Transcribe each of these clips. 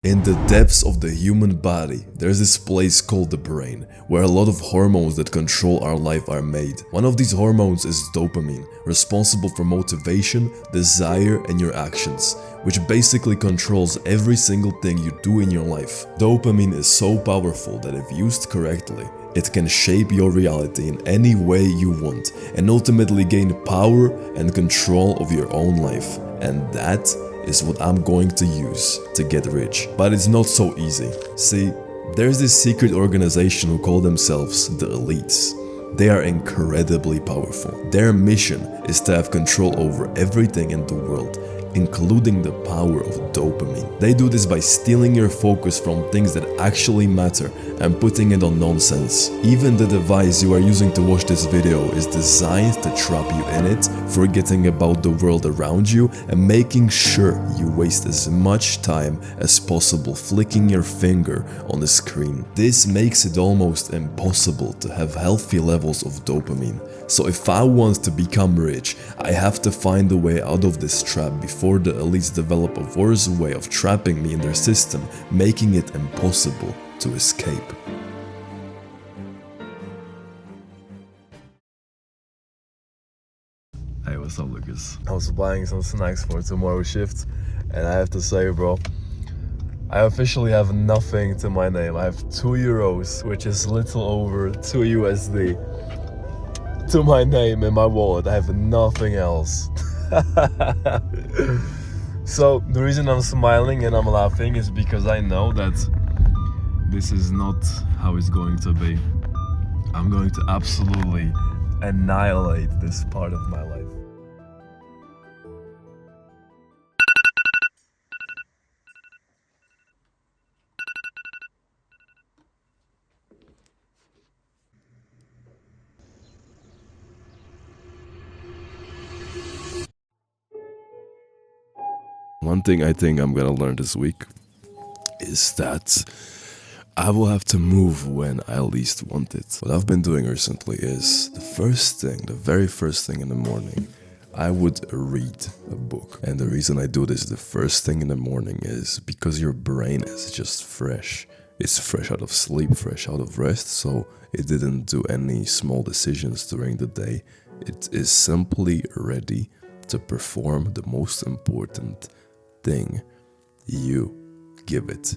In the depths of the human body, there's this place called the brain, where a lot of hormones that control our life are made. One of these hormones is dopamine, responsible for motivation, desire, and your actions, which basically controls every single thing you do in your life. Dopamine is so powerful that if used correctly, it can shape your reality in any way you want and ultimately gain power and control of your own life. And that is what I'm going to use to get rich. But it's not so easy. See, there's this secret organization who call themselves the elites. They are incredibly powerful. Their mission is to have control over everything in the world, including the power of dopamine. They do this by stealing your focus from things that actually matter and putting it on nonsense. Even the device you are using to watch this video is designed to trap you in it, forgetting about the world around you and making sure you waste as much time as possible flicking your finger on the screen. This makes it almost impossible to have healthy levels of dopamine. So if I want to become rich, I have to find a way out of this trap before the elites develop a worse way of trapping me in their system, making it impossible to escape. Hey, what's up, Lucas? I was buying some snacks for tomorrow's shift, and I have to say, bro, I officially have nothing to my name. I have 2 euros, which is little over 2 USD. To my name in my wallet. I have nothing else. So the reason I'm smiling and I'm laughing is because I know that this is not how it's going to be. I'm going to absolutely annihilate this part of my life. One thing I think I'm gonna learn this week is that I will have to move when I least want it. What I've been doing recently is the very first thing in the morning, I would read a book. And the reason I do this the first thing in the morning is because your brain is just fresh. It's fresh out of sleep, fresh out of rest, so it didn't do any small decisions during the day. It is simply ready to perform the most important thing you give it.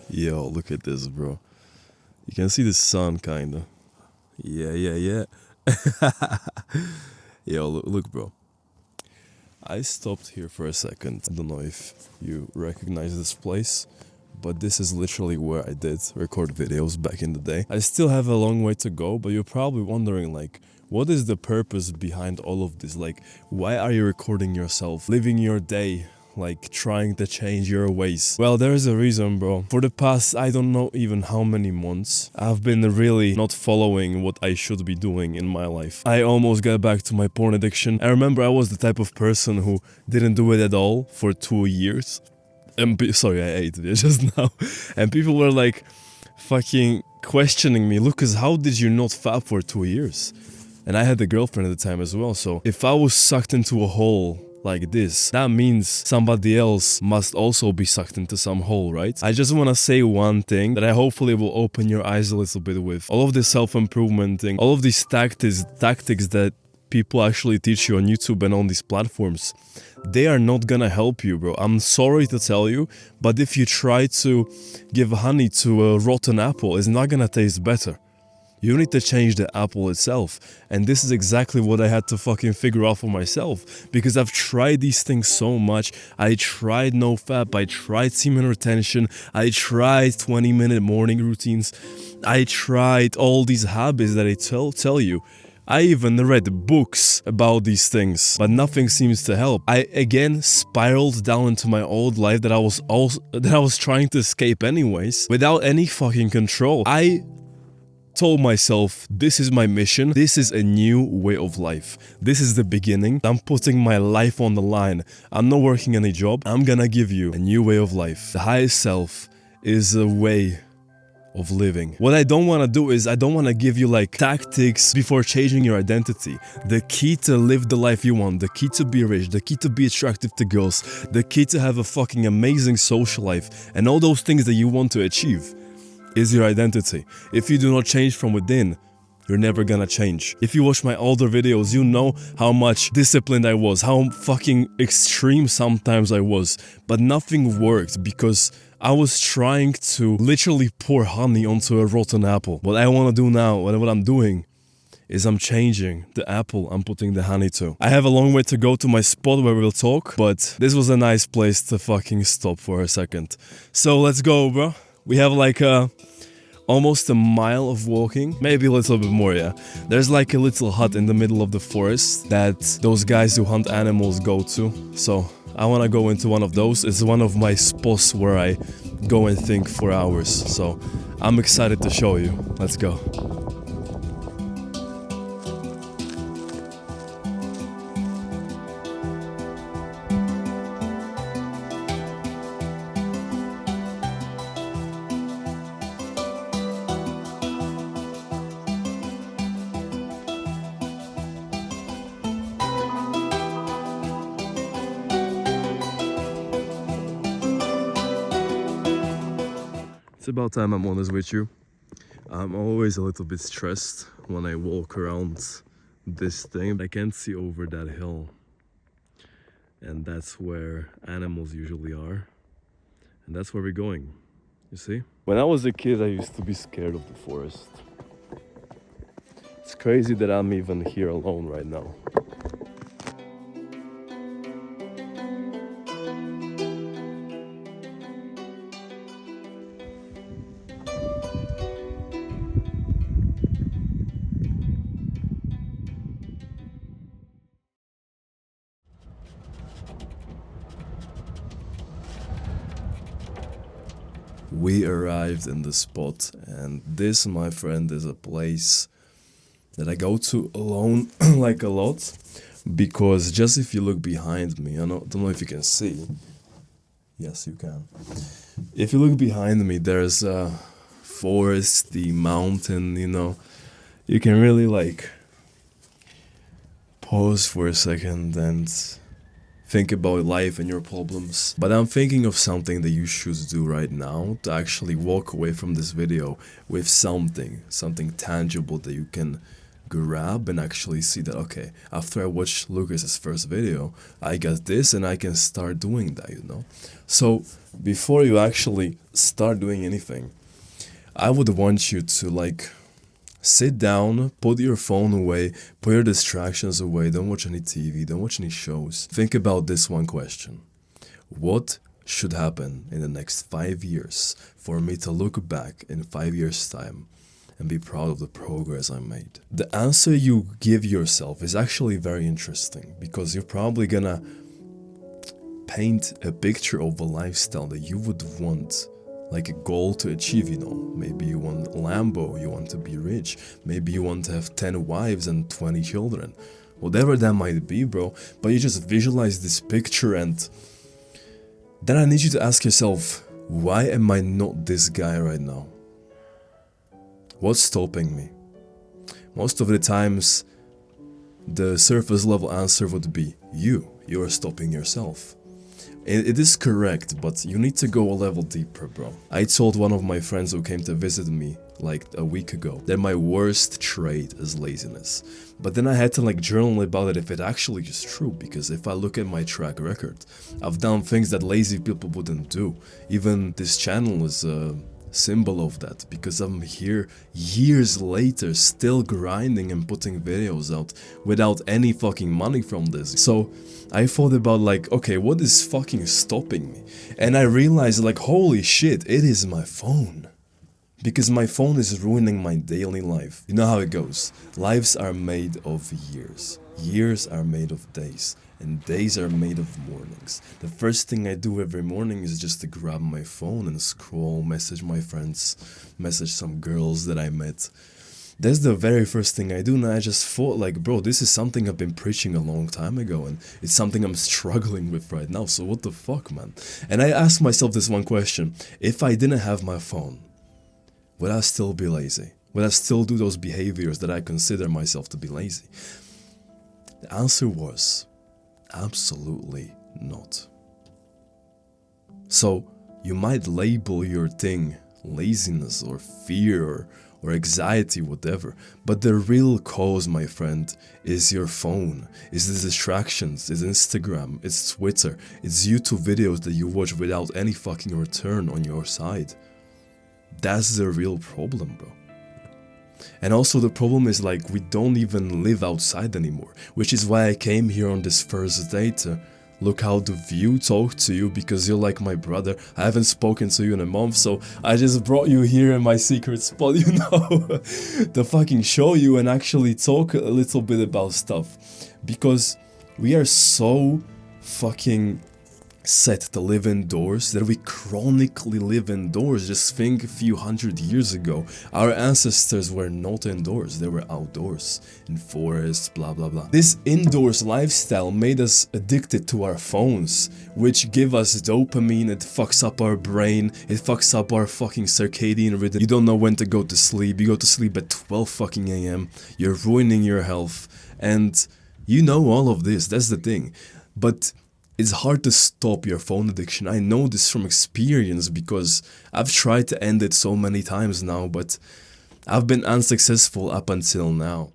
Yo, look at this, bro. You can see the sun, kinda. Yeah. Yo, look, bro. I stopped here for a second. I don't know if you recognize this place, but this is literally where I did record videos back in the day. I still have a long way to go, but you're probably wondering, like, what is the purpose behind all of this? Like, why are you recording yourself, living your day, like trying to change your ways? Well, there is a reason, bro. For the past, I don't know even how many months, I've been really not following what I should be doing in my life. I almost got back to my porn addiction. I remember I was the type of person who didn't do it at all for 2 years. Sorry, I ate it just now. And people were like fucking questioning me, Lucas, how did you not fap for 2 years? And I had a girlfriend at the time as well, so if I was sucked into a hole like this, that means somebody else must also be sucked into some hole, right? I just want to say one thing that I hopefully will open your eyes a little bit with. All of this self-improvement thing, all of these tactics that people actually teach you on YouTube and on these platforms, they are not gonna help you, bro. I'm sorry to tell you, but if you try to give honey to a rotten apple, it's not gonna taste better. You need to change the apple itself. And this is exactly what I had to fucking figure out for myself. Because I've tried these things so much. I tried NoFap, I tried semen retention, I tried 20-minute morning routines, I tried all these habits that I tell you. I even read books about these things, but nothing seems to help. I again spiraled down into my old life that I was trying to escape anyways, without any fucking control. I told myself, this is my mission, this is a new way of life, this is the beginning, I'm putting my life on the line, I'm not working any job, I'm gonna give you a new way of life. The highest self is a way of living. What I don't want to do is I don't want to give you like tactics before changing your identity. The key to live the life you want, the key to be rich, the key to be attractive to girls, the key to have a fucking amazing social life, and all those things that you want to achieve is your identity. If you do not change from within, you're never gonna change. If you watch my older videos, you know how much disciplined I was, how fucking extreme sometimes I was, but nothing worked because I was trying to literally pour honey onto a rotten apple. What I wanna do now, and what I'm doing, is I'm changing the apple I'm putting the honey to. I have a long way to go to my spot where we'll talk, but this was a nice place to fucking stop for a second. So let's go, bro. We have like almost a mile of walking, maybe a little bit more, yeah. There's like a little hut in the middle of the forest that those guys who hunt animals go to. So I want to go into one of those. It's one of my spots where I go and think for hours. So I'm excited to show you. Let's go. It's about time I'm honest with you. I'm always a little bit stressed when I walk around this thing. I can't see over that hill. And that's where animals usually are. And that's where we're going, you see? When I was a kid, I used to be scared of the forest. It's crazy that I'm even here alone right now. We arrived in the spot, and this, my friend, is a place that I go to alone like a lot, because just if you look behind me, I don't know if you can see. Yes, you can. If you look behind me, there's a forest, the mountain, you know. You can really like pause for a second and think about life and your problems. But I'm thinking of something that you should do right now to actually walk away from this video with something tangible that you can grab and actually see that, okay, after I watch Lucas's first video, I got this and I can start doing that, you know? So before you actually start doing anything, I would want you to like sit down, put your phone away, put your distractions away, don't watch any TV, don't watch any shows. Think about this one question. What should happen in the next 5 years for me to look back in 5 years' time and be proud of the progress I made? The answer you give yourself is actually very interesting, because you're probably gonna paint a picture of a lifestyle that you would want, like a goal to achieve, you know. Maybe you want a Lambo, you want to be rich, maybe you want to have 10 wives and 20 children, whatever that might be, bro. But you just visualize this picture, and then I need you to ask yourself, why am I not this guy right now? What's stopping me? Most of the times, the surface level answer would be you are stopping yourself. It is correct, but you need to go a level deeper, bro. I told one of my friends who came to visit me like a week ago that my worst trait is laziness. But then I had to like journal about it if it actually is true, because if I look at my track record, I've done things that lazy people wouldn't do. Even this channel is a symbol of that, because I'm here years later still grinding and putting videos out without any fucking money from this. So I thought about like, okay, what is fucking stopping me? And I realized like, holy shit, it is my phone. Because my phone is ruining my daily life. You know how it goes. Lives are made of years. Years are made of days. And days are made of mornings. The first thing I do every morning is just to grab my phone and scroll, message my friends, message some girls that I met. That's the very first thing I do, and I just thought like, bro, this is something I've been preaching a long time ago, and it's something I'm struggling with right now, so what the fuck, man? And I asked myself this one question: if I didn't have my phone, would I still be lazy? Would I still do those behaviors that I consider myself to be lazy? The answer was absolutely not. So you might label your thing laziness or fear or anxiety, whatever, but the real cause, my friend, is your phone, is the distractions, it's Instagram, it's Twitter, it's YouTube videos that you watch without any fucking return on your side. That's the real problem, bro. And also the problem is, like, we don't even live outside anymore, which is why I came here on this first day to look how the view talk to you, because you're like my brother. I haven't spoken to you in a month, so I just brought you here in my secret spot, you know, to fucking show you and actually talk a little bit about stuff. Because we are so fucking set to live indoors that we chronically live indoors. Just think a few hundred years ago, our ancestors were not indoors, they were outdoors, in forests, blah blah blah. This indoors lifestyle made us addicted to our phones, which give us dopamine, it fucks up our brain, it fucks up our fucking circadian rhythm. You don't know when to go to sleep, you go to sleep at 12 fucking AM, you're ruining your health, and you know all of this, that's the thing. But it's hard to stop your phone addiction. I know this from experience because I've tried to end it so many times now, but I've been unsuccessful up until now.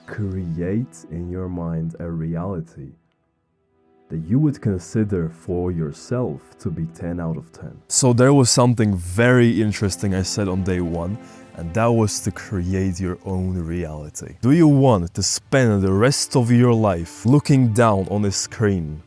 Create in your mind a reality that you would consider for yourself to be 10 out of 10. So there was something very interesting I said on day one, and that was to create your own reality. Do you want to spend the rest of your life looking down on a screen